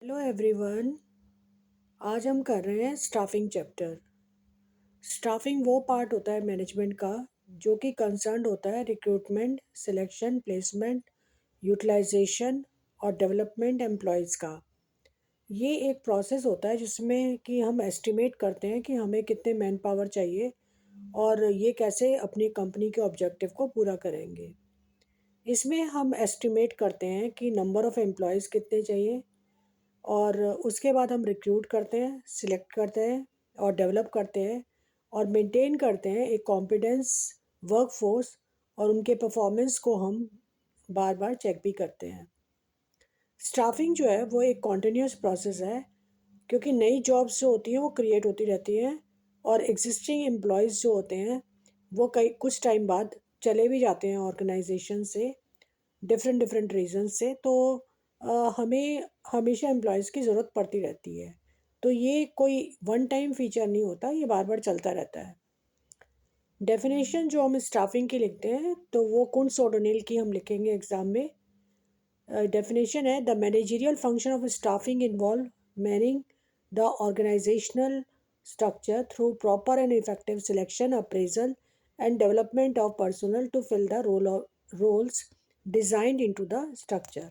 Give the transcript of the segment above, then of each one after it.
Hello everyone. आज हम कर रहे हैं स्टाफिंग चैप्टर। स्टाफिंग वो पार्ट होता है मैनेजमेंट का जो कि कंसर्न होता है रिक्रूटमेंट, सिलेक्शन, प्लेसमेंट, यूटिलाइजेशन और डेवलपमेंट एम्प्लॉयज़ का। ये एक प्रोसेस होता है जिसमें कि हम एस्टिमेट करते हैं कि हमें कितने मैन पावर चाहिए और ये कैसे अपनी कंपनी के ऑब्जेक्टिव को पूरा करेंगे। इसमें हम एस्टिमेट करते हैं कि नंबर ऑफ़ एम्प्लॉयज़ कितने चाहिए और उसके बाद हम रिक्रूट करते हैं, सिलेक्ट करते हैं और डेवलप करते हैं और मेंटेन करते हैं एक कॉम्पिटेंस वर्कफोर्स। और उनके परफॉर्मेंस को हम बार बार चेक भी करते हैं। स्टाफिंग जो है वो एक कॉन्टिन्यूस प्रोसेस है, क्योंकि नई जॉब्स जो होती हैं वो क्रिएट होती रहती हैं और एग्जिस्टिंग एम्प्लॉयज़ जो होते हैं वो कई कुछ टाइम बाद चले भी जाते हैं ऑर्गेनाइजेशन से, डिफरेंट डिफरेंट रीजन से। तो हमें हमेशा एम्प्लॉयज़ की ज़रूरत पड़ती रहती है। तो ये कोई वन टाइम फीचर नहीं होता, ये बार बार चलता रहता है। डेफिनेशन जो हम स्टाफिंग की लिखते हैं तो वो कुंट्स ओडोनिल की हम लिखेंगे एग्ज़ाम में। डेफिनेशन है, the managerial function of staffing involve manning the organisational structure through proper and effective selection, appraisal, and development of personnel to fill the roles designed into the structure.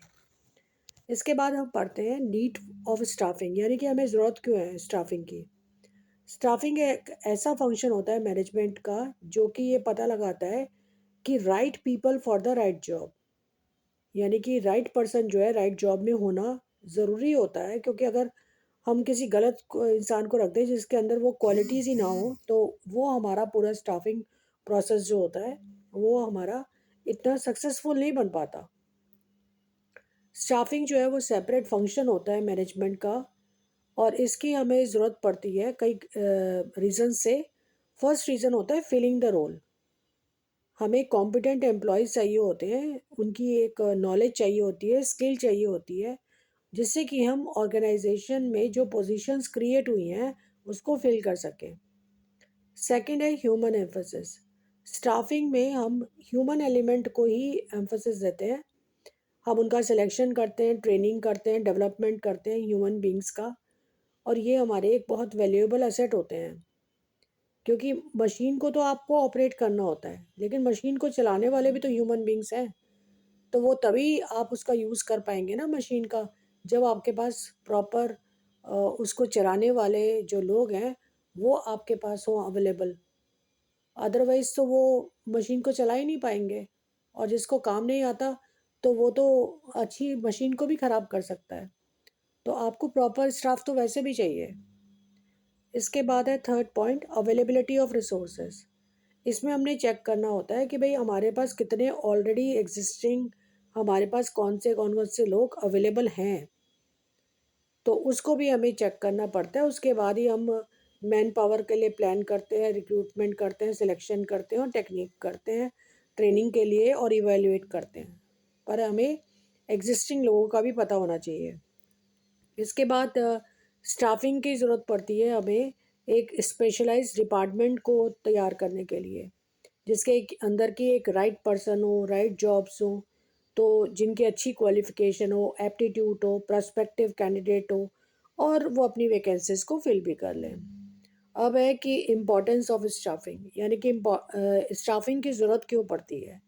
इसके बाद हम पढ़ते हैं नीड ऑफ स्टाफिंग, यानी कि हमें ज़रूरत क्यों है स्टाफिंग की। स्टाफिंग एक ऐसा फंक्शन होता है मैनेजमेंट का जो कि ये पता लगाता है कि right people for the right job, यानी कि राइट पर्सन जो है राइट जॉब में होना ज़रूरी होता है। क्योंकि अगर हम किसी गलत इंसान को रख दें जिसके अंदर वो क्वालिटीज़ ही ना हो तो वो हमारा पूरा स्टाफिंग प्रोसेस जो होता है वो हमारा इतना सक्सेसफुल नहीं बन पाता। स्टाफिंग जो है वो सेपरेट फंक्शन होता है मैनेजमेंट का और इसकी हमें ज़रूरत पड़ती है कई रीज़न से। फर्स्ट रीज़न होता है फिलिंग द रोल। हमें कॉम्पिटेंट एम्प्लॉयज़ चाहिए होते हैं, उनकी एक नॉलेज चाहिए होती है, स्किल चाहिए होती है, जिससे कि हम ऑर्गेनाइजेशन में जो पोजीशंस क्रिएट हुई हैं उसको फिल कर सकें। सेकंड है ह्यूमन एम्फोसिस। स्टाफिंग में हम ह्यूमन एलिमेंट को ही एम्फोसिस देते हैं। हम उनका सिलेक्शन करते हैं, ट्रेनिंग करते हैं, डेवलपमेंट करते हैं ह्यूमन बींग्स का। और ये हमारे एक बहुत वैल्यूएबल एसेट होते हैं, क्योंकि मशीन को तो आपको ऑपरेट करना होता है लेकिन मशीन को चलाने वाले भी तो ह्यूमन बींग्स हैं। तो वो तभी आप उसका यूज़ कर पाएंगे ना मशीन का, जब आपके पास प्रॉपर उसको चलाने वाले जो लोग हैं वो आपके पास हों अवेलेबल। अदरवाइज़ तो वो मशीन को चला ही नहीं पाएंगे। और जिसको काम नहीं आता तो वो तो अच्छी मशीन को भी ख़राब कर सकता है। तो आपको प्रॉपर स्टाफ तो वैसे भी चाहिए। इसके बाद है third point, availability of resources. इसमें हमने चेक करना होता है कि भाई हमारे पास कितने ऑलरेडी एग्जिस्टिंग, हमारे पास कौन कौन से लोग अवेलेबल हैं, तो उसको भी हमें चेक करना पड़ता है। उसके बाद ही हम मैन पावर के लिए प्लान करते हैं, रिक्रूटमेंट करते हैं, सिलेक्शन करते हैं और टेक्निक करते हैं ट्रेनिंग के लिए और इवेल्युएट करते हैं। पर हमें एग्जिस्टिंग लोगों का भी पता होना चाहिए। इसके बाद स्टाफिंग की ज़रूरत पड़ती है हमें एक स्पेशलाइज्ड डिपार्टमेंट को तैयार करने के लिए, जिसके अंदर की एक राइट पर्सन हो, राइट जॉब्स हो, तो जिनकी अच्छी क्वालिफ़िकेशन हो, एप्टीट्यूड हो, प्रस्पेक्टिव कैंडिडेट हो और वो अपनी वैकेंसीज़ को फिल भी कर लें। अब है कि इम्पोर्टेंस ऑफ स्टाफिंग, यानी कि स्टाफिंग की ज़रूरत क्यों पड़ती है।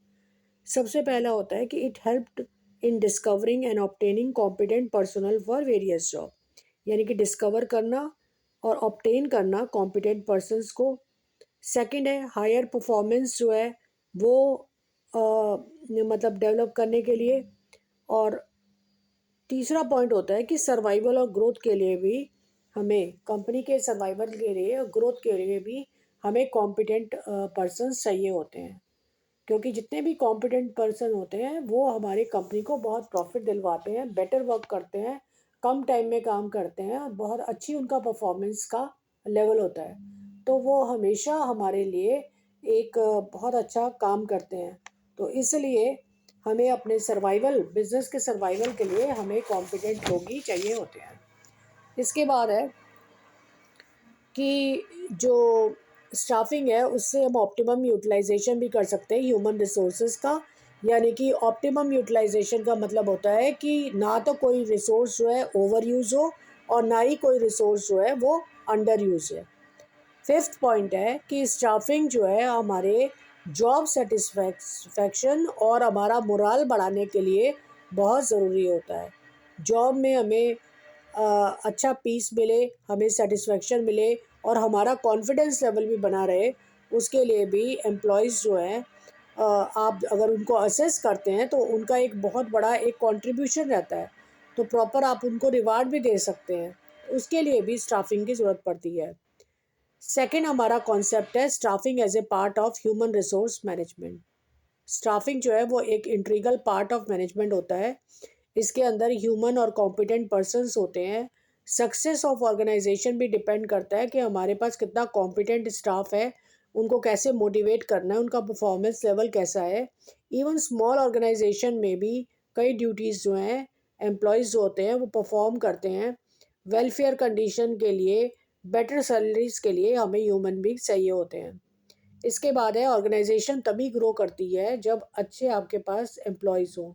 सबसे पहला होता है कि it helped in discovering and obtaining competent personal for various job, यानी कि डिस्कवर करना और ऑब्टेन करना कॉम्पिटेंट पर्सनस को। सेकंड है हायर परफॉर्मेंस जो है वो मतलब डेवलप करने के लिए। और तीसरा पॉइंट होता है कि सर्वाइवल और ग्रोथ के लिए भी हमें, कंपनी के सर्वाइवल के लिए और ग्रोथ के लिए भी हमें कॉम्पिटेंट पर्सनस चाहिए होते हैं। क्योंकि जितने भी कॉम्पिटेंट पर्सन होते हैं वो हमारी कंपनी को बहुत प्रॉफिट दिलवाते हैं, बेटर वर्क करते हैं, कम टाइम में काम करते हैं और बहुत अच्छी उनका परफॉर्मेंस का लेवल होता है। तो वो हमेशा हमारे लिए एक बहुत अच्छा काम करते हैं। तो इसलिए हमें अपने सर्वाइवल, बिजनेस के सर्वाइवल के लिए हमें कॉम्पिटेंट लोग ही चाहिए होते हैं। इसके बाद है कि जो स्टाफिंग है उससे हम ऑप्टिमम यूटिलाइजेशन भी कर सकते हैं ह्यूमन रिसोर्सेज का, यानी कि ऑप्टिमम यूटिलाइजेशन का मतलब होता है कि ना तो कोई रिसोर्स जो है ओवर यूज़ हो और ना ही कोई रिसोर्स जो है वो अंडर यूज़ है। फिफ्थ पॉइंट है कि स्टाफिंग जो है हमारे जॉब सेटिस्फैक्शन और हमारा मोराल बढ़ाने के लिए बहुत ज़रूरी होता है। जॉब में हमें अच्छा पीस मिले, हमें सेटिस्फैक्शन मिले और हमारा कॉन्फिडेंस लेवल भी बना रहे, उसके लिए भी एम्प्लॉयज़ जो हैं आप अगर उनको असेस करते हैं तो उनका एक बहुत बड़ा एक कंट्रीब्यूशन रहता है, तो प्रॉपर आप उनको रिवार्ड भी दे सकते हैं। उसके लिए भी स्टाफिंग की ज़रूरत पड़ती है। सेकंड हमारा कॉन्सेप्ट है staffing as a part of human resource management. Staffing जो है वो एक इंटीग्रल पार्ट ऑफ मैनेजमेंट होता है। इसके अंदर ह्यूमन और कॉम्पिटेंट पर्सन्स होते हैं। सक्सेस ऑफ ऑर्गेनाइजेशन भी डिपेंड करता है कि हमारे पास कितना कॉम्पिटेंट स्टाफ है, उनको कैसे मोटिवेट करना है, उनका परफॉर्मेंस लेवल कैसा है। इवन स्मॉल ऑर्गेनाइजेशन में भी कई ड्यूटीज़ जो हैं एम्प्लॉयज़ जो होते हैं वो परफॉर्म करते हैं। वेलफेयर कंडीशन के लिए, बेटर सैलरीज के लिए हमें ह्यूमन बींग चाहिए होते हैं। इसके बाद है ऑर्गेनाइजेशन तभी ग्रो करती है जब अच्छे आपके पास एम्प्लॉयज़ हों।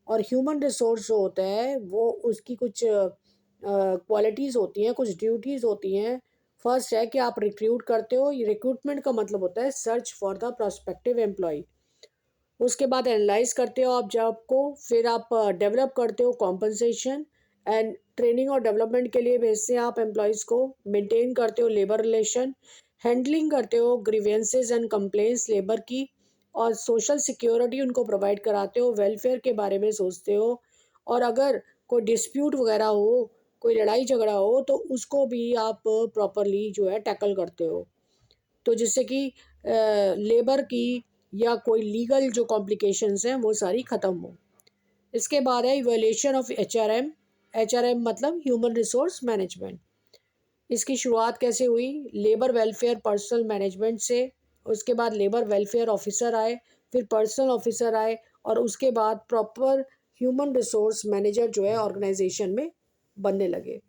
और ह्यूमन रिसोर्स जो होता है वो उसकी कुछ क्वालिटीज़ होती हैं, कुछ ड्यूटीज़ होती हैं। फर्स्ट है कि आप रिक्रूट करते हो, ये रिक्रूटमेंट का मतलब होता है search for the prospective employ. उसके बाद एनालाइज करते हो आप जॉब को, फिर आप डेवलप करते हो कॉम्पनसेशन एंड ट्रेनिंग और डेवलपमेंट के लिए भेजते हैं आप एम्प्लॉयज़ को, मेंटेन करते हो लेबर रिलेशन, हैंडलिंग करते हो ग्रीवेंसेस एंड कंप्लेंट्स लेबर की, और सोशल सिक्योरिटी उनको प्रोवाइड कराते हो, वेलफेयर के बारे में सोचते हो। और अगर कोई डिस्प्यूट वगैरह हो, कोई लड़ाई झगड़ा हो तो उसको भी आप प्रॉपरली जो है टैकल करते हो, तो जिससे कि लेबर की या कोई लीगल जो कॉम्प्लिकेशंस हैं वो सारी ख़त्म हो। इसके बाद है इवैल्यूएशन ऑफ एचआरएम। एचआरएम मतलब ह्यूमन रिसोर्स मैनेजमेंट। इसकी शुरुआत कैसे हुई? लेबर वेलफेयर पर्सनल मैनेजमेंट से। उसके बाद लेबर वेलफेयर ऑफिसर आए, फिर पर्सनल ऑफिसर आए, और उसके बाद प्रॉपर ह्यूमन रिसोर्स मैनेजर जो है ऑर्गेनाइजेशन में बनने लगे।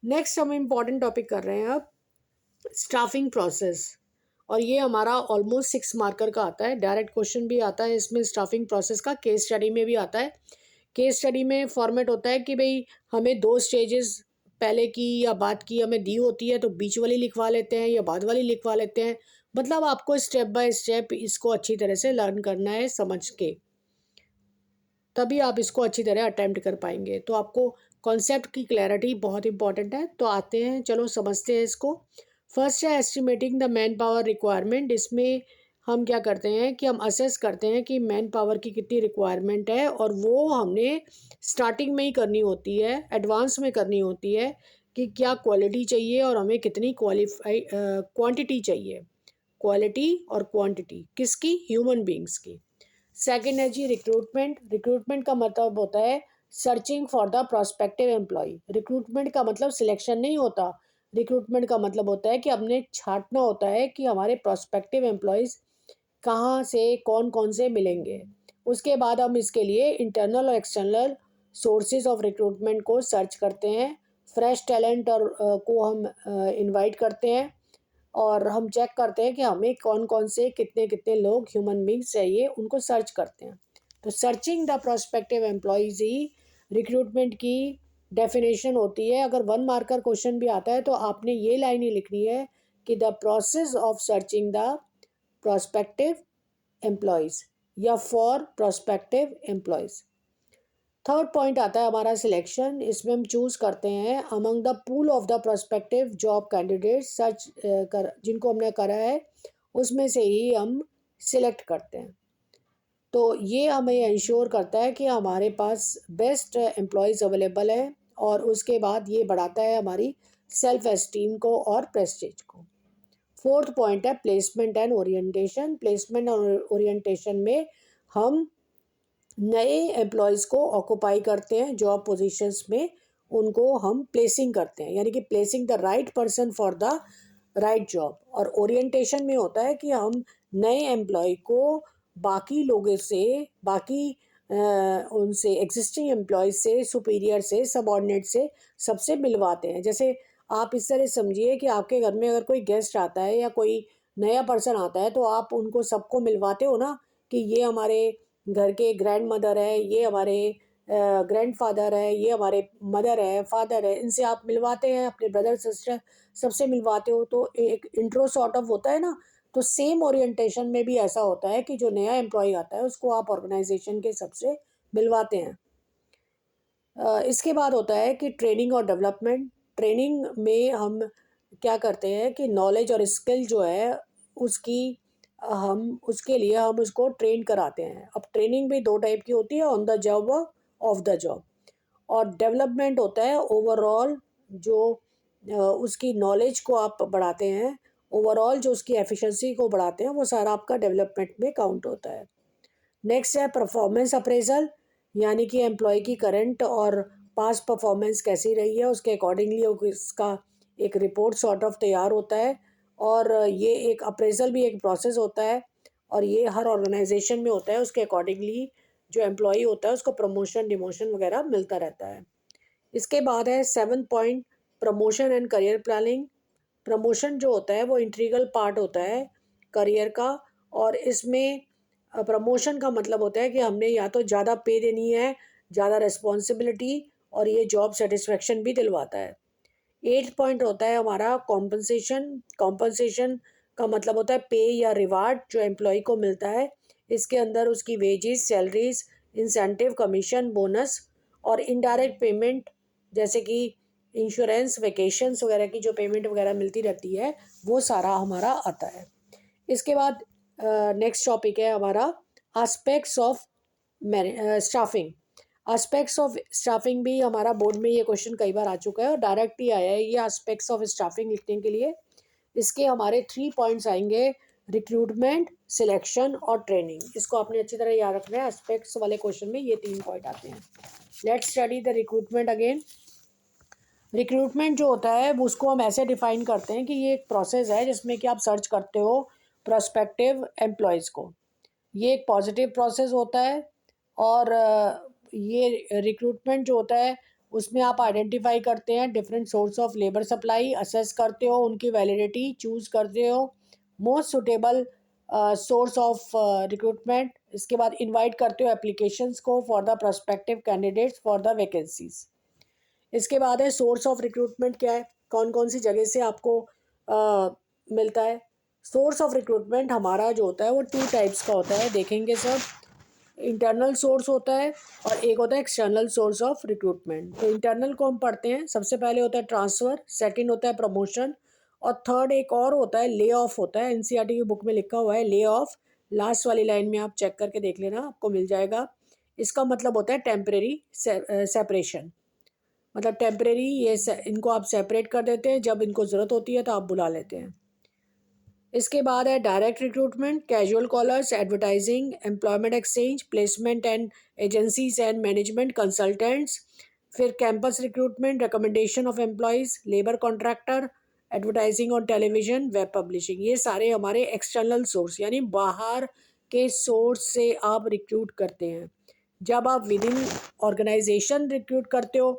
नेक्स्ट हम इम्पॉर्टेंट टॉपिक कर रहे हैं अब, स्टाफिंग प्रोसेस। और ये हमारा ऑलमोस्ट 6 मार्कर का आता है, डायरेक्ट क्वेश्चन भी आता है इसमें स्टाफिंग प्रोसेस का, केस स्टडी में भी आता है। केस स्टडी में फॉर्मेट होता है कि भाई हमें 2 स्टेजेस पहले की या बाद की हमें दी होती है, तो बीच वाली लिखवा लेते हैं या बाद वाली लिखवा लेते हैं। मतलब आपको स्टेप बाय स्टेप इसको अच्छी तरह से लर्न करना है समझ के, तभी आप इसको अच्छी तरह अटेम्प्ट कर पाएंगे। तो आपको कॉन्सेप्ट की क्लैरिटी बहुत इंपॉर्टेंट है। तो आते हैं, चलो समझते हैं इसको। फर्स्ट है estimating the man power requirement. इसमें हम क्या करते हैं कि हम असेस करते हैं कि मैन पावर की कितनी रिक्वायरमेंट है, और वो हमने स्टार्टिंग में ही करनी होती है, एडवांस में करनी होती है कि क्या क्वालिटी चाहिए और हमें कितनी क्वांटिटी चाहिए। क्वालिटी और क्वांटिटी किसकी? ह्यूमन बींग्स की। सेकेंड है जी रिक्रूटमेंट। रिक्रूटमेंट का मतलब होता है searching for the prospective employ. Recruitment का मतलब सिलेक्शन नहीं होता। रिक्रूटमेंट का मतलब होता है कि हमने छांटना होता है कि हमारे प्रोस्पेक्टिव एम्प्लॉयज़ कहाँ से कौन कौन से मिलेंगे। उसके बाद हम इसके लिए इंटरनल और एक्सटर्नल सोर्सेज ऑफ रिक्रूटमेंट को सर्च करते हैं। फ्रेश टैलेंट और को हम इनवाइट करते हैं, और हम चेक करते हैं कि हमें कौन कौन से कितने कितने लोग ह्यूमन बींग्स चाहिए, उनको सर्च करते हैं। तो searching the prospective employees he recruitment की डेफिनेशन होती है। अगर 1 मार्कर क्वेश्चन भी आता है तो आपने ये लाइन ही लिखनी है कि the process of searching the prospective employees या for prospective employees. Third point आता है हमारा सिलेक्शन। इसमें हम चूज़ करते हैं among the pool of the prospective job candidates, search कर जिनको हमने करा है उसमें से ही हम सिलेक्ट करते हैं। तो ये हमें इंश्योर करता है कि हमारे पास बेस्ट एम्प्लॉयज़ अवेलेबल है, और उसके बाद ये बढ़ाता है हमारी सेल्फ एस्टीम को और प्रेस्टीज को। फोर्थ पॉइंट है प्लेसमेंट एंड ओरिएंटेशन। प्लेसमेंट और ओरिएंटेशन में हम नए एम्प्लॉयज़ को ऑक्यूपाई करते हैं जॉब पोजीशंस में, उनको हम प्लेसिंग करते हैं, यानी कि placing the right person for the right job. और ओरिएंटेशन में होता है कि हम नए एम्प्लॉय को बाकी लोगों से, बाकी उनसे एग्जिस्टिंग एम्प्लॉय से, सुपीरियर से, सबॉर्डिनेट से, सबसे मिलवाते हैं। जैसे आप इस तरह समझिए कि आपके घर में अगर कोई गेस्ट आता है या कोई नया पर्सन आता है तो आप उनको सबको मिलवाते हो ना, कि ये हमारे घर के ग्रैंड मदर है, ये हमारे ग्रैंड फादर है, ये हमारे मदर है, फादर है, इनसे आप मिलवाते हैं, अपने ब्रदर सिस्टर सबसे मिलवाते हो, तो एक इंट्रो सॉर्ट ऑफ होता है ना। तो सेम ओरिएंटेशन में भी ऐसा होता है कि जो नया एम्प्लॉय आता है उसको आप ऑर्गेनाइजेशन के सबसे मिलवाते हैं। इसके बाद होता है कि ट्रेनिंग और डेवलपमेंट। ट्रेनिंग में हम क्या करते हैं कि नॉलेज और स्किल जो है उसकी हम उसके लिए हम उसको ट्रेन कराते हैं। अब ट्रेनिंग भी दो टाइप की होती है, ऑन द जॉब व ऑफ द जॉब। और डेवलपमेंट होता है ओवरऑल, जो उसकी नॉलेज को आप बढ़ाते हैं, ओवरऑल जो उसकी एफिशिएंसी को बढ़ाते हैं, वो सारा आपका डेवलपमेंट में काउंट होता है। नेक्स्ट है परफॉर्मेंस अप्रेजल, यानी कि एम्प्लॉय की करंट और पास्ट परफॉर्मेंस कैसी रही है, उसके अकॉर्डिंगली उसका एक रिपोर्ट सॉर्ट ऑफ तैयार होता है। और ये एक अप्रेजल भी एक प्रोसेस होता है, और ये हर ऑर्गेनाइजेशन में होता है। उसके अकॉर्डिंगली जो एम्प्लॉय होता है उसको प्रमोशन डिमोशन वगैरह मिलता रहता है। इसके बाद है 7 point, promotion and career planning. Promotion जो होता है वो इंटीग्रल पार्ट होता है करियर का, और इसमें प्रमोशन का मतलब होता है कि हमने या तो ज़्यादा पे देनी है, ज़्यादा रिस्पॉन्सिबिलिटी, और ये जॉब सेटिस्फेक्शन भी दिलवाता है। 8 पॉइंट होता है हमारा कॉम्पनसेशन। कॉम्पनसेशन का मतलब होता है पे या रिवार्ड जो एम्प्लॉय को मिलता है। इसके अंदर उसकी wages, salaries, incentive, commission, bonus और इनडायरेक्ट पेमेंट, जैसे कि इंश्योरेंस, वेकेशंस वगैरह की जो पेमेंट वगैरह मिलती रहती है, वो सारा हमारा आता है। इसके बाद नेक्स्ट टॉपिक है हमारा aspects of staffing. Aspects of staffing भी हमारा बोर्ड में ये क्वेश्चन कई बार आ चुका है और डायरेक्ट ही आया है ये एस्पेक्ट्स ऑफ स्टाफिंग लिखने के लिए। इसके हमारे 3 पॉइंट्स आएंगे, रिक्रूटमेंट, सिलेक्शन और ट्रेनिंग। इसको आपने अच्छी तरह याद रखना है, एस्पेक्ट्स वाले क्वेश्चन में ये 3 पॉइंट आते हैं। Let's study the recruitment again. Recruitment जो होता है वो उसको हम ऐसे डिफाइन करते हैं कि ये एक प्रोसेस है जिसमें कि आप सर्च करते हो प्रोस्पेक्टिव एम्प्लॉयज़ को। ये एक पॉजिटिव प्रोसेस होता है। और ये रिक्रूटमेंट जो होता है उसमें आप आइडेंटिफाई करते हैं different source of labour supply, assess करते हो उनकी वैलिडिटी, चूज़ करते हो most suitable source of recruitment. इसके बाद इनवाइट करते हो एप्लीकेशंस को for the prospective candidates for the vacancies. इसके बाद है सोर्स ऑफ रिक्रूटमेंट क्या है, कौन कौन सी जगह से आपको मिलता है। सोर्स ऑफ रिक्रूटमेंट हमारा जो होता है वो 2 टाइप्स का होता है, देखेंगे सब। इंटरनल सोर्स होता है और एक होता है एक्सटर्नल सोर्स ऑफ रिक्रूटमेंट। तो इंटरनल को हम पढ़ते हैं, सबसे पहले होता है ट्रांसफ़र, सेकंड होता है प्रमोशन, और थर्ड एक और होता है ले ऑफ होता है। एनसीईआरटी की बुक में लिखा हुआ है ले ऑफ, लास्ट वाली लाइन में आप चेक करके देख लेना, आपको मिल जाएगा। इसका मतलब होता है टेम्परेरी सेपरेशन, मतलब टेम्परेरी ये इनको आप सेपरेट कर देते हैं, जब इनको ज़रूरत होती है तो आप बुला लेते हैं। इसके बाद है direct recruitment, casual callers, advertising, employment exchange, placement and agencies and management consultants. फिर campus recruitment, recommendation of employees, labour contractor, advertising on television, web publishing. ये सारे हमारे एक्सटर्नल सोर्स यानी बाहर के सोर्स से आप रिक्रूट करते हैं। जब आप विद इन ऑर्गेनाइजेशन रिक्रूट करते हो,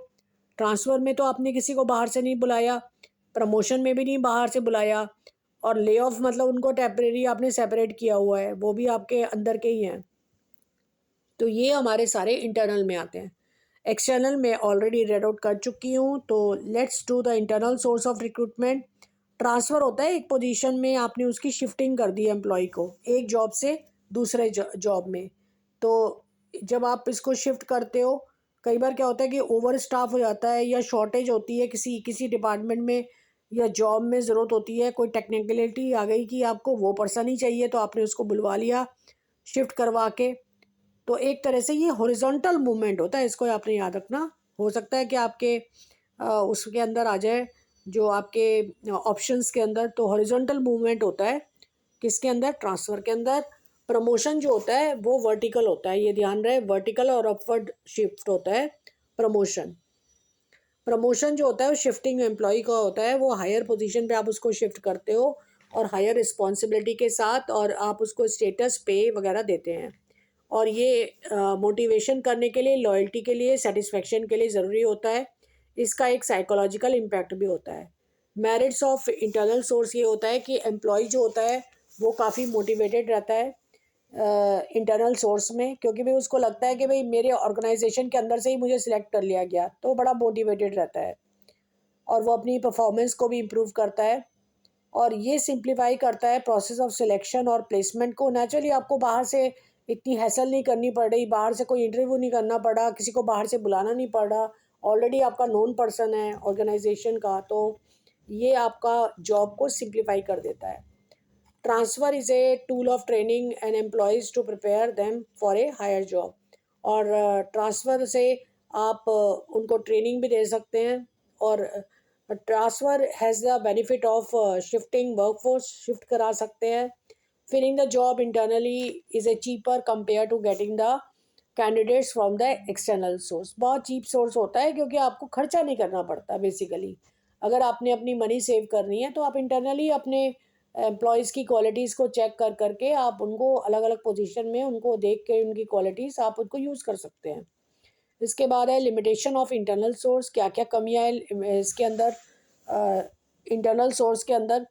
ट्रांसफ़र में तो आपने किसी को बाहर से नहीं बुलाया, प्रमोशन में भी नहीं बाहर से बुलाया, और ले ऑफ मतलब उनको टेम्परेरी आपने सेपरेट किया हुआ है, वो भी आपके अंदर के ही हैं। तो ये हमारे सारे इंटरनल में आते हैं। एक्सटर्नल में ऑलरेडी रेड आउट कर चुकी हूँ, तो let's do the internal source of recruitment. Transfer होता है एक पोजीशन में आपने उसकी शिफ्टिंग कर दी एम्प्लॉय को एक जॉब से दूसरे जॉब में। तो जब आप इसको शिफ्ट करते हो, कई बार क्या होता है कि ओवर स्टाफ हो जाता है या शॉर्टेज होती है किसी किसी डिपार्टमेंट में, या जॉब में ज़रूरत होती है, कोई टेक्निकलिटी आ गई कि आपको वो पर्सन ही चाहिए, तो आपने उसको बुलवा लिया शिफ्ट करवा के। तो एक तरह से ये हॉरिजॉन्टल मूवमेंट होता है, इसको आपने याद रखना। हो सकता है कि आपके उसके अंदर आ जाए जो आपके ऑप्शंस के अंदर, तो हॉरिजॉन्टल मूवमेंट होता है किसके अंदर, ट्रांसफ़र के अंदर। प्रमोशन जो होता है वो वर्टिकल होता है, ये ध्यान रहे, वर्टिकल और अपवर्ड शिफ्ट होता है प्रमोशन। प्रमोशन जो होता है वो शिफ्टिंग एम्प्लॉय का होता है, वो हायर पोजीशन पे आप उसको शिफ्ट करते हो और हायर रिस्पॉन्सिबिलिटी के साथ, और आप उसको स्टेटस पे वगैरह देते हैं। और ये मोटिवेशन करने के लिए, लॉयल्टी के लिए, सेटिस्फेक्शन के लिए ज़रूरी होता है। इसका एक साइकोलॉजिकल इम्पैक्ट भी होता है। मेरिट्स ऑफ इंटरनल सोर्स ये होता है कि एम्प्लॉय जो होता है वो काफ़ी मोटिवेटेड रहता है, इंटरनल सोर्स में, क्योंकि भाई उसको लगता है कि भाई मेरे ऑर्गेनाइजेशन के अंदर से ही मुझे सिलेक्ट कर लिया गया, तो बड़ा मोटिवेटेड रहता है और वो अपनी परफॉर्मेंस को भी इम्प्रूव करता है। और ये सिंप्लीफाई करता है प्रोसेस ऑफ सिलेक्शन और प्लेसमेंट को। नेचुरली आपको बाहर से इतनी हैसल नहीं करनी पड़ रही, बाहर से कोई इंटरव्यू नहीं करना पड़ा, किसी को बाहर से बुलाना नहीं पड़ा, ऑलरेडी आपका नोन पर्सन है ऑर्गेनाइजेशन का, तो ये आपका जॉब को सिंप्लीफाई कर देता है। Transfer is a tool of training and employees to prepare them for a higher job. और ट्रांसफ़र से आप उनको ट्रेनिंग भी दे सकते हैं। और transfer has the benefit of shifting workforce, shift करा सकते हैं। Filling the job internally is a cheaper compare to getting the candidates from the external source. बहुत चीप सोर्स होता है क्योंकि आपको खर्चा नहीं करना पड़ता बेसिकली। अगर आपने अपनी मनी सेव करनी है तो आप इंटरनली अपने एम्प्लॉयज़ की क्वालिटीज़ को चेक कर करके आप उनको अलग अलग पोजीशन में उनको देख के उनकी क्वालिटीज़ आप उनको यूज़ कर सकते हैं। इसके बाद है लिमिटेशन ऑफ इंटरनल सोर्स। क्या क्या कमियाँ हैं इसके अंदर, इंटरनल सोर्स के अंदर?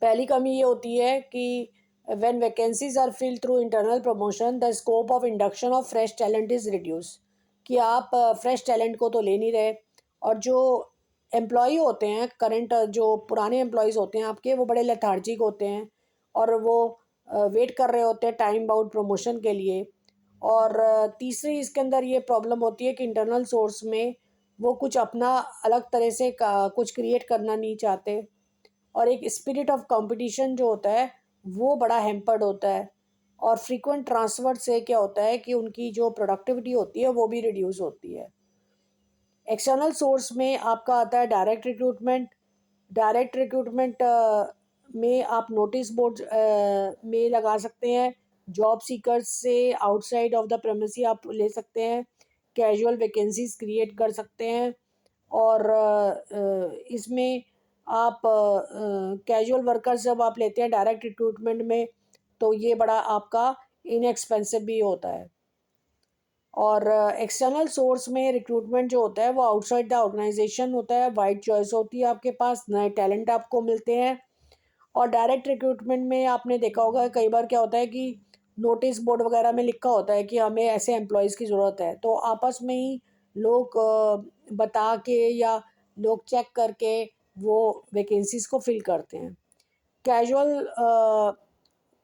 पहली कमी ये होती है कि when vacancies are fill through internal promotion the scope of induction of fresh talent is reduce. कि आप फ्रेश टैलेंट को तो ले नहीं रहे, और जो एम्प्लॉई होते हैं करंट, जो पुराने एम्प्लॉयज़ होते हैं आपके, वो बड़े लेथार्जिक होते हैं और वो वेट कर रहे होते हैं टाइम बाउंड प्रमोशन के लिए। और तीसरी इसके अंदर ये प्रॉब्लम होती है कि इंटरनल सोर्स में वो कुछ अपना अलग तरह से कुछ क्रिएट करना नहीं चाहते, और एक स्पिरिट ऑफ कंपटीशन जो होता है वो बड़ा हैम्पर्ड होता है। और फ्रीक्वेंट ट्रांसफ़र से क्या होता है कि उनकी जो प्रोडक्टिविटी होती है वो भी रिड्यूस होती है। एक्सटर्नल सोर्स में आपका आता है डायरेक्ट रिक्रूटमेंट। डायरेक्ट रिक्रूटमेंट में आप नोटिस बोर्ड में लगा सकते हैं, जॉब सीकर्स से आउटसाइड ऑफ द प्रेमिसी आप ले सकते हैं, कैजुअल वैकेंसीज क्रिएट कर सकते हैं। और इसमें आप कैजुअल वर्कर्स जब आप लेते हैं डायरेक्ट रिक्रूटमेंट में, तो ये बड़ा आपका इनएक्सपेंसिव भी होता है। और एक्सटर्नल सोर्स में रिक्रूटमेंट जो होता है वो आउटसाइड द ऑर्गेनाइजेशन होता है, वाइड चॉइस होती है आपके पास, नए टैलेंट आपको मिलते हैं। और डायरेक्ट रिक्रूटमेंट में आपने देखा होगा कई बार क्या होता है कि नोटिस बोर्ड वगैरह में लिखा होता है कि हमें ऐसे एम्प्लॉयज़ की ज़रूरत है, तो आपस में ही लोग बता के या लोग चेक करके वो वैकेंसीज़ को फिल करते हैं। कैजुअल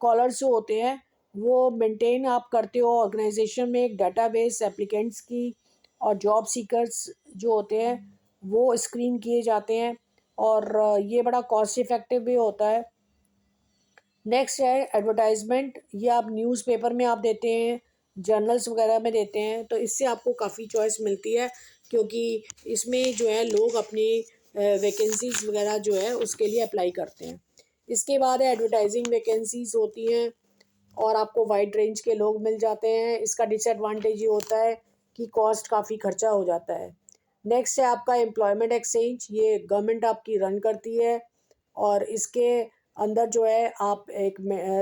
कॉलर्स जो होते हैं वो मेंटेन आप करते हो ऑर्गेनाइजेशन में एक डेटाबेस एप्लीकेंट्स की, और जॉब सीकर्स जो होते हैं वो स्क्रीन किए जाते हैं, और ये बड़ा कॉस्ट इफ़ेक्टिव भी होता है। नेक्स्ट है एडवर्टाइजमेंट। ये आप न्यूज़पेपर में आप देते हैं, जर्नल्स वगैरह में देते हैं, तो इससे आपको काफ़ी चॉइस मिलती है, क्योंकि इसमें जो है लोग अपनी वैकेंसीज वगैरह जो है उसके लिए अप्लाई करते हैं। इसके बाद है एडवर्टाइजिंग वैकेंसीज होती हैं और आपको वाइड रेंज के लोग मिल जाते हैं। इसका डिसएडवांटेज ये होता है कि कॉस्ट काफ़ी खर्चा हो जाता है। नेक्स्ट है आपका एम्प्लॉयमेंट एक्सचेंज। ये गवर्नमेंट आपकी रन करती है, और इसके अंदर जो है आप एक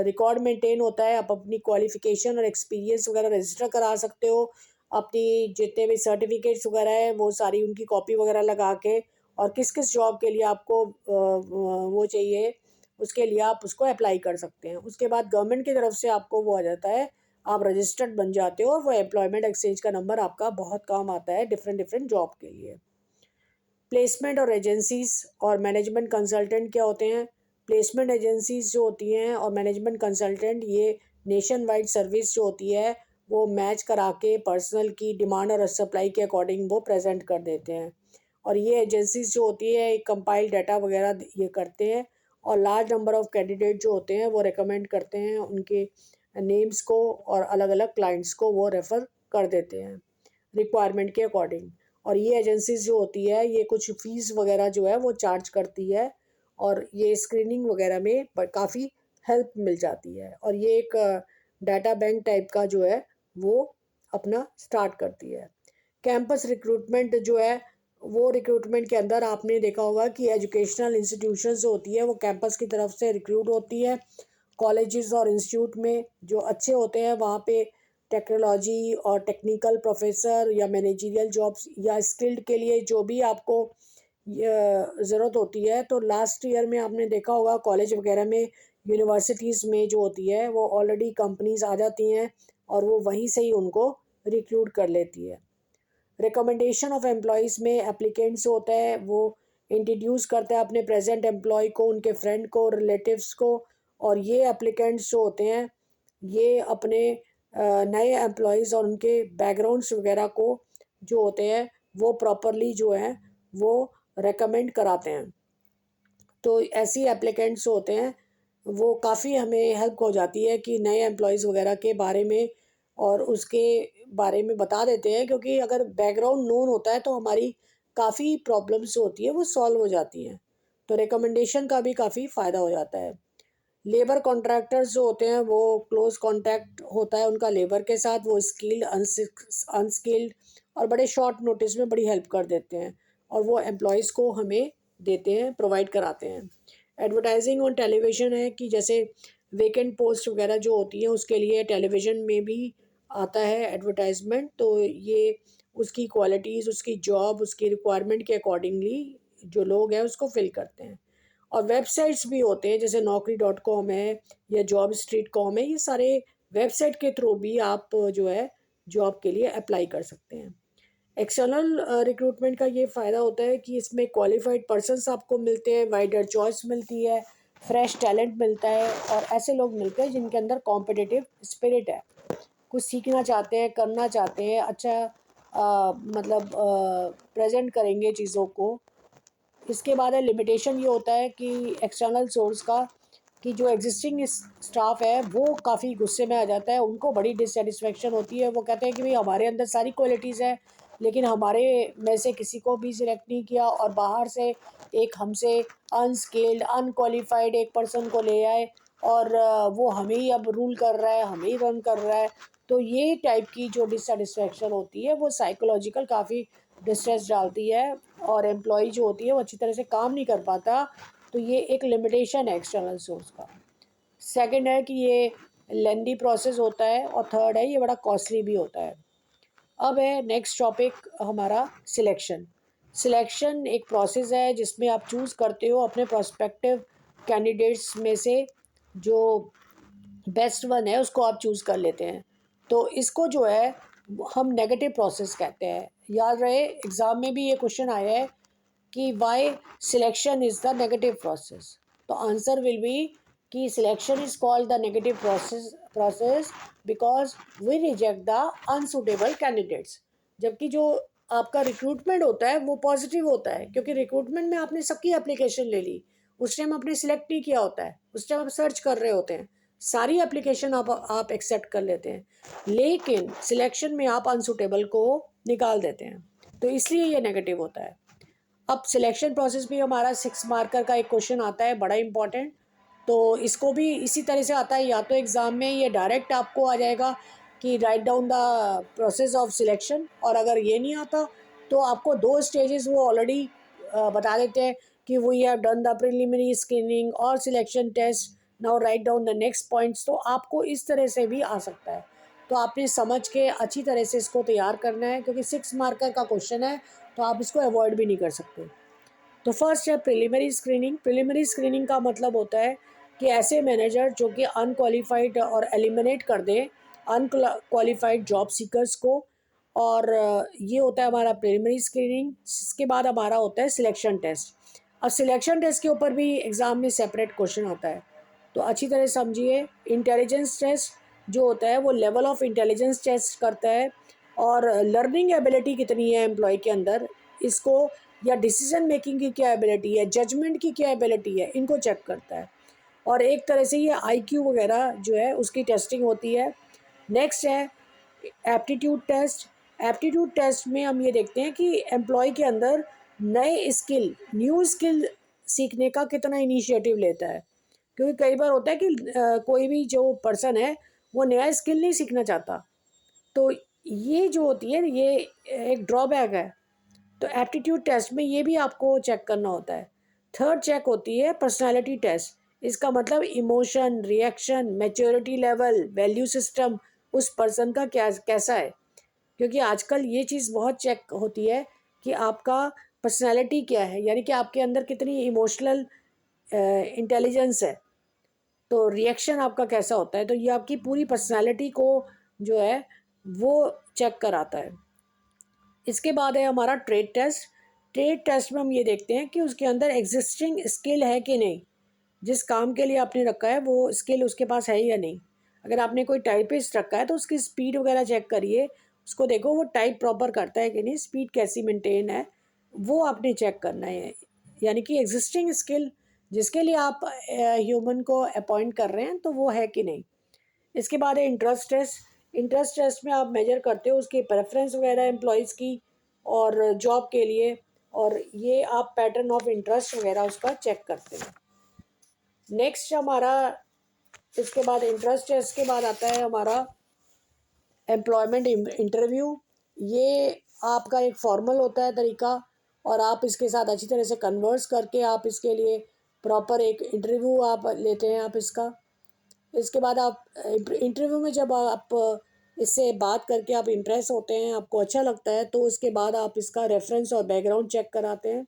रिकॉर्ड मेंटेन होता है, आप अपनी क्वालिफ़िकेशन और एक्सपीरियंस वगैरह रजिस्टर करा सकते हो। अपनी जितने भी सर्टिफिकेट्स वगैरह हैं वो सारी उनकी कॉपी वगैरह लगा के, और किस किस जॉब के लिए आपको वो चाहिए उसके लिए आप उसको अप्लाई कर सकते हैं। उसके बाद गवर्नमेंट की तरफ से आपको वो आ जाता है, आप रजिस्टर्ड बन जाते हो, और वो एम्प्लॉयमेंट एक्सचेंज का नंबर आपका बहुत काम आता है डिफरेंट डिफरेंट जॉब के लिए। प्लेसमेंट और एजेंसीज और मैनेजमेंट कंसल्टेंट क्या होते हैं? प्लेसमेंट एजेंसीज जो होती हैं और मैनेजमेंट कंसल्टेंट, ये नेशन वाइड सर्विस जो होती है वो मैच करा के पर्सनल की डिमांड और सप्लाई के अकॉर्डिंग वो प्रेजेंट कर देते हैं। और ये एजेंसीज जो होती है एक कंपाइल डाटा वगैरह ये करते हैं, और लार्ज नंबर ऑफ़ कैंडिडेट जो होते हैं वो रिकमेंड करते हैं उनके नेम्स को, और अलग अलग क्लाइंट्स को वो रेफ़र कर देते हैं रिक्वायरमेंट के अकॉर्डिंग। और ये एजेंसीज जो होती है ये कुछ फ़ीस वगैरह जो है वो चार्ज करती है, और ये स्क्रीनिंग वगैरह में काफ़ी हेल्प मिल जाती है, और ये एक डाटा बैंक टाइप का जो है वो अपना स्टार्ट करती है। कैंपस रिक्रूटमेंट जो है वो रिक्रूटमेंट के अंदर आपने देखा होगा कि एजुकेशनल इंस्टीट्यूशंस जो होती है वो कैंपस की तरफ से रिक्रूट होती है। कॉलेजेस और इंस्टीट्यूट में जो अच्छे होते हैं वहाँ पे टेक्नोलॉजी और टेक्निकल प्रोफेसर या मैनेजरियल जॉब्स या स्किल्ड के लिए जो भी आपको ज़रूरत होती है, तो लास्ट ईयर में आपने देखा होगा कॉलेज वगैरह में यूनिवर्सिटीज़ में जो होती है वो ऑलरेडी कंपनीज़ आ जाती हैं और वो वहीं से ही उनको रिक्रूट कर लेती है। रिकमेंडेशन ऑफ एम्प्लॉयज़ में एप्लीकेंट्स होता है वो इंट्रोड्यूस करता है अपने प्रेजेंट एम्प्लॉय को, उनके फ्रेंड को, रिलेटिव्स को, और ये एप्लीकेंट्स जो होते हैं ये अपने नए एम्प्लॉयज़ और उनके बैकग्राउंड्स वगैरह को जो होते हैं वो प्रॉपरली जो है वो रेकमेंड कराते हैं। तो ऐसी एप्लीकेंट्स होते हैं वो काफ़ी हमें हेल्प हो जाती है कि नए एम्प्लॉयज़ वगैरह के बारे में और उसके बारे में बता देते हैं, क्योंकि अगर बैकग्राउंड नोन होता है तो हमारी काफ़ी प्रॉब्लम्स होती है वो सॉल्व हो जाती हैं। तो रिकमेंडेशन का भी काफ़ी फ़ायदा हो जाता है। लेबर कॉन्ट्रैक्टर्स जो होते हैं वो क्लोज कांटेक्ट होता है उनका लेबर के साथ, वो स्किल्ड अनस्किल्ड और बड़े शॉर्ट नोटिस में बड़ी हेल्प कर देते हैं और वो एम्प्लॉयज़ को हमें देते हैं, प्रोवाइड कराते हैं। एडवर्टाइजिंग ऑन टेलीविज़न है कि जैसे वेकेंट पोस्ट वगैरह जो होती हैं उसके लिए टेलीविज़न में भी आता है एडवर्टाइजमेंट, तो ये उसकी क्वालिटीज़, उसकी जॉब, उसकी रिक्वायरमेंट के अकॉर्डिंगली जो लोग हैं उसको फिल करते हैं। और वेबसाइट्स भी होते हैं जैसे naukri.com है या jobstreet.com है, ये सारे वेबसाइट के थ्रू भी आप जो है जॉब के लिए अप्लाई कर सकते हैं। एक्सटर्नल रिक्रूटमेंट का ये फ़ायदा होता है कि इसमें क्वालिफाइड पर्सन्स आपको मिलते हैं, वाइडर चॉइस मिलती है, फ्रेश टैलेंट मिलता है और ऐसे लोग मिलते हैं जिनके अंदर कॉम्पिटिटिव स्पिरिट है, कुछ सीखना चाहते हैं, करना चाहते हैं, अच्छा मतलब प्रेजेंट करेंगे चीज़ों को। इसके बाद है लिमिटेशन, ये होता है कि एक्सटर्नल सोर्स का कि जो एग्जिस्टिंग स्टाफ है वो काफ़ी गुस्से में आ जाता है, उनको बड़ी डिससेटिस्फेक्शन होती है, वो कहते हैं कि भाई हमारे अंदर सारी क्वालिटीज़ हैं लेकिन हमारे में से किसी को भी सिलेक्ट नहीं किया और बाहर से एक हमसे अनस्किल्ड अनक्वालिफाइड एक पर्सन को ले आए और वो हमें ही अब रूल कर रहा है, हमें ही रन कर रहा है। तो ये टाइप की जो डिससेटिस्फेक्शन होती है वो साइकोलॉजिकल काफ़ी डिस्ट्रेस डालती है और एम्प्लॉय जो होती है वो अच्छी तरह से काम नहीं कर पाता। तो ये एक लिमिटेशन है एक्सटर्नल सोर्स का। सेकंड है कि ये लेंदी प्रोसेस होता है और थर्ड है ये बड़ा कॉस्टली भी होता है। अब है नेक्स्ट टॉपिक हमारा सिलेक्शन। सिलेक्शन एक प्रोसेस है जिसमें आप चूज़ करते हो अपने प्रोस्पेक्टिव कैंडिडेट्स में से जो बेस्ट वन है उसको आप चूज़ कर लेते हैं। तो इसको जो है हम नेगेटिव प्रोसेस कहते हैं। याद रहे एग्ज़ाम में भी ये क्वेश्चन आया है कि why selection is the negative process. तो आंसर विल बी कि selection is called the negative process because we reject the unsuitable candidates. जबकि जो आपका रिक्रूटमेंट होता है वो पॉजिटिव होता है, क्योंकि रिक्रूटमेंट में आपने सबकी एप्लीकेशन ले ली, उस टाइम आपने सिलेक्ट नहीं किया होता है, उस टाइम आप सर्च कर रहे होते हैं, सारी एप्लीकेशन आप एक्सेप्ट कर लेते हैं, लेकिन सिलेक्शन में आप अनसुटेबल को निकाल देते हैं, तो इसलिए ये नेगेटिव होता है। अब सिलेक्शन प्रोसेस भी हमारा 6 मार्कर का एक क्वेश्चन आता है बड़ा इंपॉर्टेंट, तो इसको भी इसी तरह से आता है, या तो एग्ज़ाम में ये डायरेक्ट आपको आ जाएगा कि right down the process of selection, और अगर ये नहीं आता तो आपको 2 स्टेजेस वो ऑलरेडी बता देते हैं कि we have done the preliminary screening और selection test, now write down the next points. तो आपको इस तरह से भी आ सकता है, तो आपने समझ के अच्छी तरह से इसको तैयार करना है, क्योंकि 6 मार्कर का क्वेश्चन है तो आप इसको अवॉइड भी नहीं कर सकते। तो फर्स्ट है प्रिलिमिनरी स्क्रीनिंग। प्रिलिमिनरी स्क्रीनिंग का मतलब होता है कि ऐसे मैनेजर जो कि अनक्वालिफाइड और एलिमिनेट कर दें अनक्वालिफाइड जॉब सीकर्स को, और ये होता है हमारा प्रिलिमिनरी स्क्रीनिंग। इसके बाद हमारा होता है सिलेक्शन टेस्ट। अब सिलेक्शन टेस्ट के ऊपर भी एग्ज़ाम में सेपरेट क्वेश्चन आता है, तो अच्छी तरह समझिए। इंटेलिजेंस टेस्ट जो होता है वो लेवल ऑफ इंटेलिजेंस टेस्ट करता है और लर्निंग एबिलिटी कितनी है एम्प्लॉय के अंदर, इसको, या डिसीजन मेकिंग की क्या एबिलिटी है, जजमेंट की क्या एबिलिटी है, इनको चेक करता है। और एक तरह से ये आईक्यू वगैरह जो है उसकी टेस्टिंग होती है। नेक्स्ट है एप्टीट्यूड टेस्ट। एप्टीट्यूड टेस्ट में हम ये देखते हैं कि एम्प्लॉय के अंदर नए स्किल, न्यू स्किल सीखने का कितना इनिशिएटिव लेता है, क्योंकि कई बार होता है कि कोई भी जो पर्सन है वो नया स्किल नहीं सीखना चाहता, तो ये जो होती है ये एक ड्रॉबैक है। तो एप्टीट्यूड टेस्ट में ये भी आपको चेक करना होता है। थर्ड चेक होती है पर्सनालिटी टेस्ट। इसका मतलब emotion, reaction, maturity level, value system उस पर्सन का क्या कैसा है, क्योंकि आजकल ये चीज़ बहुत चेक होती है कि आपका पर्सनालिटी क्या है, यानी कि आपके अंदर कितनी इमोशनल इंटेलिजेंस है। तो रिएक्शन आपका कैसा होता है, तो ये आपकी पूरी पर्सनैलिटी को जो है वो चेक कराता है। इसके बाद है हमारा ट्रेड टेस्ट। ट्रेड टेस्ट में हम ये देखते हैं कि उसके अंदर एग्जिस्टिंग स्किल है कि नहीं, जिस काम के लिए आपने रखा है वो स्किल उसके पास है या नहीं। अगर आपने कोई टाइपिस्ट रखा है तो उसकी स्पीड वगैरह चेक करिए, उसको देखो वो टाइप प्रॉपर करता है कि नहीं, स्पीड कैसी मेंटेन है, वो आपने चेक करना है। यानी कि एग्जिस्टिंग स्किल जिसके लिए आप ह्यूमन को अपॉइंट कर रहे हैं तो वो है कि नहीं। इसके बाद है इंटरेस्ट टेस्ट। इंटरेस्ट टेस्ट में आप मेजर करते हो उसकी प्रेफरेंस वगैरह एम्प्लॉयज़ की और जॉब के लिए, और ये आप पैटर्न ऑफ इंटरेस्ट वगैरह उसका चेक करते हैं। नेक्स्ट हमारा, इसके बाद इंटरेस्ट टेस्ट के बाद आता है हमारा एम्प्लॉयमेंट इंटरव्यू। ये आपका एक फॉर्मल होता है तरीका, और आप इसके साथ अच्छी तरह से कन्वर्स करके आप इसके लिए प्रॉपर एक इंटरव्यू आप लेते हैं आप इसका। इसके बाद आप इंटरव्यू में जब आप इससे बात करके आप इम्प्रेस होते हैं, आपको अच्छा लगता है, तो उसके बाद आप इसका रेफरेंस और बैकग्राउंड चेक कराते हैं।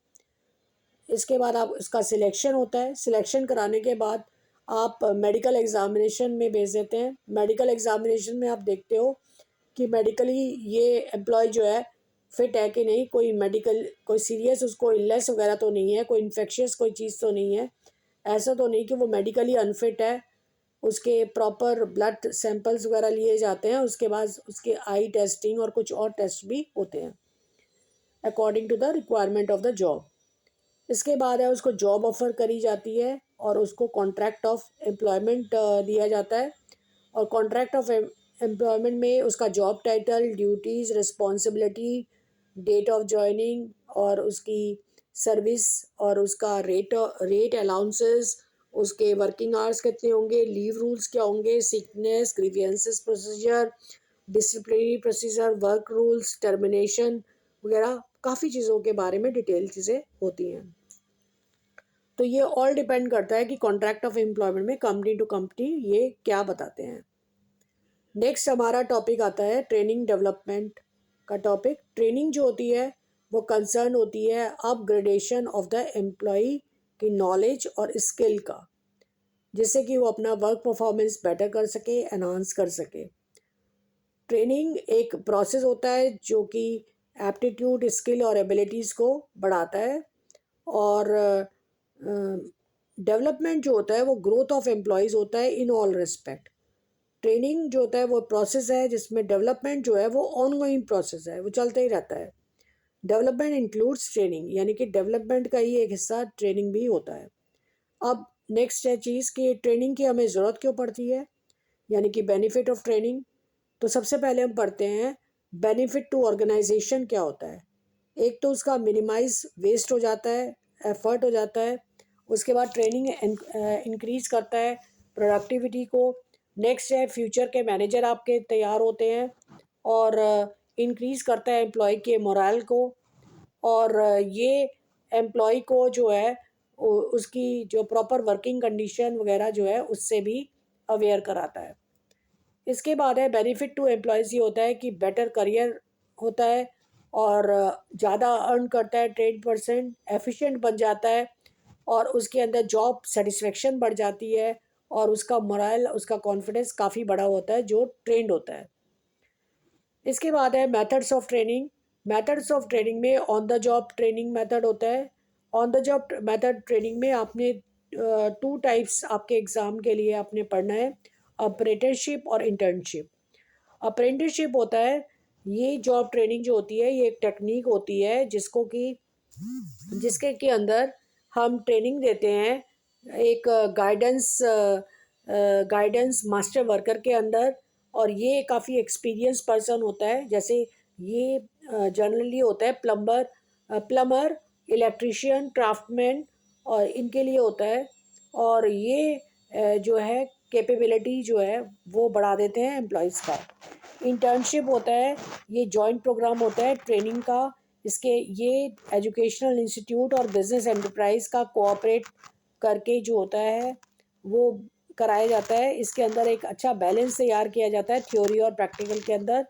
इसके बाद आप इसका सिलेक्शन होता है। सिलेक्शन कराने के बाद आप मेडिकल एग्ज़ामिनेशन में भेज देते हैं। मेडिकल एग्ज़ामिनेशन में आप देखते हो कि मेडिकली ये एम्प्लॉय जो है फिट है कि नहीं, कोई मेडिकल कोई सीरियस उसको इलनेस वगैरह तो नहीं है, कोई इन्फेक्शियस कोई चीज़ तो नहीं है, ऐसा तो नहीं कि वो मेडिकली अनफिट है। उसके प्रॉपर ब्लड सैंपल्स वगैरह लिए जाते हैं, उसके बाद उसके आई टेस्टिंग और कुछ और टेस्ट भी होते हैं according to the requirement of the job. इसके बाद है उसको जॉब ऑफ़र करी जाती है और उसको कॉन्ट्रैक्ट ऑफ एम्प्लॉयमेंट दिया जाता है। और कॉन्ट्रैक्ट ऑफ एम्प्लॉयमेंट में उसका job title, duties, responsibility, date of joining और उसकी सर्विस और उसका रेट अलाउंसेस, उसके वर्किंग आवर्स कितने होंगे, लीव रूल्स क्या होंगे, sickness, grievances procedure, disciplinary procedure, work rules, termination वगैरह काफ़ी चीज़ों के बारे में डिटेल चीज़ें होती हैं। तो ये ऑल डिपेंड करता है कि कॉन्ट्रैक्ट ऑफ एम्प्लॉयमेंट में कंपनी टू कंपनी ये क्या बताते हैं। नेक्स्ट हमारा टॉपिक आता है ट्रेनिंग डेवलपमेंट का टॉपिक। ट्रेनिंग जो होती है वो कंसर्न होती है अपग्रेडेशन ऑफ द एम्प्लॉय की नॉलेज और स्किल का, जिससे कि वो अपना वर्क परफॉर्मेंस बेटर कर सके, एनहांस कर सके। ट्रेनिंग एक प्रोसेस होता है जो कि एप्टीट्यूड, स्किल और एबिलिटीज़ को बढ़ाता है। और डेवलपमेंट जो होता है वो ग्रोथ ऑफ एम्प्लॉयज़ होता है इन ऑल रिस्पेक्ट। ट्रेनिंग जो होता है वो प्रोसेस है जिसमें डेवलपमेंट जो है वो ऑनगोइंग प्रोसेस है, वो चलते ही रहता है। डेवलपमेंट इंक्लूड्स ट्रेनिंग, यानी कि डेवलपमेंट का ही एक हिस्सा ट्रेनिंग भी होता है। अब नेक्स्ट है चीज़ कि ट्रेनिंग की हमें ज़रूरत क्यों पड़ती है, यानी कि बेनिफिट ऑफ ट्रेनिंग। तो सबसे पहले हम पढ़ते हैं बेनिफिट टू ऑर्गेनाइजेशन क्या होता है। एक तो उसका मिनिमाइज वेस्ट हो जाता है, एफर्ट हो जाता है। उसके बाद ट्रेनिंग इंक्रीज करता है प्रोडक्टिविटी को। नेक्स्ट है फ्यूचर के मैनेजर आपके तैयार होते हैं, और इंक्रीज करता है एम्प्लॉय के मोरल को। और ये एम्प्लॉय को जो है उसकी जो प्रॉपर वर्किंग कंडीशन वगैरह जो है उससे भी अवेयर कराता है। इसके बाद है बेनिफिट टू एम्प्लॉयज़, ये होता है कि बेटर करियर होता है और ज़्यादा अर्न करता है, ट्रेड पर्सन एफिशिएंट बन जाता है, और उसके अंदर जॉब सेटिस्फेक्शन बढ़ जाती है, और उसका मोरल, उसका कॉन्फिडेंस काफ़ी बड़ा होता है जो ट्रेंड होता है। इसके बाद है methods of training. Methods of training में on the job training method होता है। On the job method training में आपने टू टाइप्स आपके एग्ज़ाम के लिए आपने पढ़ना है, अप्रेंटिसशिप और इंटर्नशिप। अप्रेंटिसशिप होता है, ये जॉब ट्रेनिंग जो होती है ये एक टेक्निक होती है जिसके के अंदर हम ट्रेनिंग देते हैं एक गाइडेंस मास्टर वर्कर के अंदर, और ये काफ़ी एक्सपीरियंस पर्सन होता है। जैसे ये जनरली होता है प्लम्बर, इलेक्ट्रिशियन, क्राफ्टमैन, और इनके लिए होता है। और ये जो है कैपेबिलिटी जो है वो बढ़ा देते हैं एम्प्लॉयज़ का। इंटर्नशिप होता है, ये जॉइंट प्रोग्राम होता है ट्रेनिंग का। इसके ये एजुकेशनल इंस्टीट्यूट और बिजनेस एंटरप्राइज का कोऑपरेट करके जो होता है वो कराया जाता है। इसके अंदर एक अच्छा बैलेंस तैयार किया जाता है थ्योरी और प्रैक्टिकल के अंदर,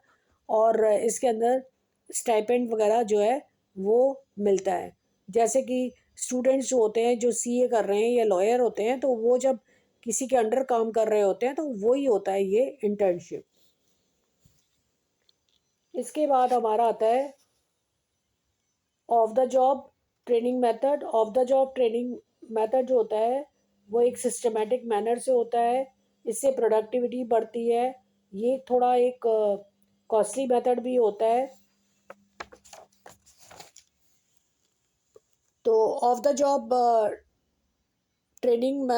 और इसके अंदर स्टाइपेंड वगैरह जो है वो मिलता है। जैसे कि स्टूडेंट्स जो होते हैं जो सीए कर रहे हैं या लॉयर होते हैं, तो वो जब किसी के अंडर काम कर रहे होते हैं, तो वही होता है ये इंटर्नशिप। इसके बाद हमारा आता है of the job training method. Of the job training method जो होता है वो एक सिस्टमेटिक मैनर से होता है, इससे प्रोडक्टिविटी बढ़ती है। ये थोड़ा एक कॉस्टली मेथड भी होता है। तो of the job training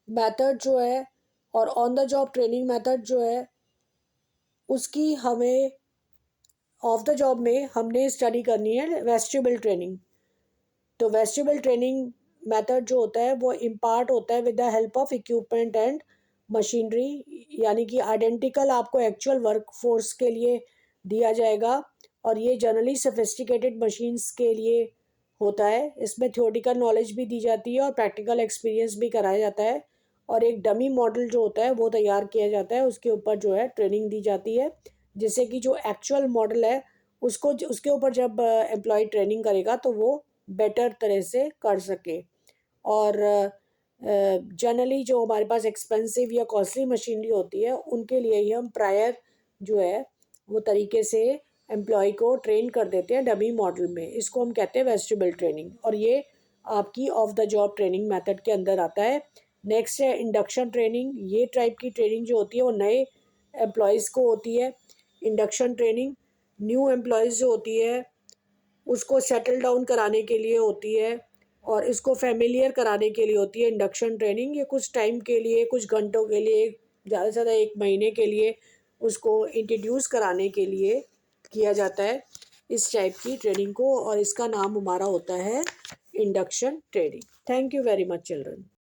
method जो है और on the job training method जो है, उसकी हमें ऑफ द जॉब में हमने स्टडी करनी है वेस्टिबल ट्रेनिंग। तो वेस्टिबल ट्रेनिंग मेथड जो होता है वो इम्पार्ट होता है with the help of equipment and machinery, यानी कि आइडेंटिकल आपको एक्चुअल वर्क फोर्स के लिए दिया जाएगा, और ये जनरली सोफिस्टिकेटेड मशीन्स के लिए होता है। इसमें थ्योरेटिकल नॉलेज भी दी जाती है और प्रैक्टिकल एक्सपीरियंस भी कराया जाता है, और एक डमी मॉडल जो होता है वो तैयार किया जाता है, उसके ऊपर जो है ट्रेनिंग दी जाती है, जिससे कि जो एक्चुअल मॉडल है उसको उसके ऊपर जब एम्प्लॉय ट्रेनिंग करेगा तो वो बेटर तरह से कर सके। और जनरली जो हमारे पास एक्सपेंसिव या कॉस्टली मशीनरी होती है उनके लिए ही हम प्रायर जो है वो तरीके से एम्प्लॉय को ट्रेन कर देते हैं डमी मॉडल में। इसको हम कहते हैं वेस्टिबल ट्रेनिंग, और ये आपकी of the job training method के अंदर आता है। नेक्स्ट है इंडक्शन ट्रेनिंग। ये टाइप की ट्रेनिंग जो होती है वो नए एम्प्लॉयज़ को होती है। इंडक्शन ट्रेनिंग न्यू एम्प्लॉयज़ जो होती है उसको सेटल डाउन कराने के लिए होती है, और इसको फैमिलियर कराने के लिए होती है इंडक्शन ट्रेनिंग। ये कुछ टाइम के लिए, कुछ घंटों के लिए, ज़्यादा से ज़्यादा 1 महीने के लिए उसको इंट्रोड्यूस कराने के लिए किया जाता है इस टाइप की ट्रेनिंग को, और इसका नाम हमारा होता है induction training. Thank you very much children.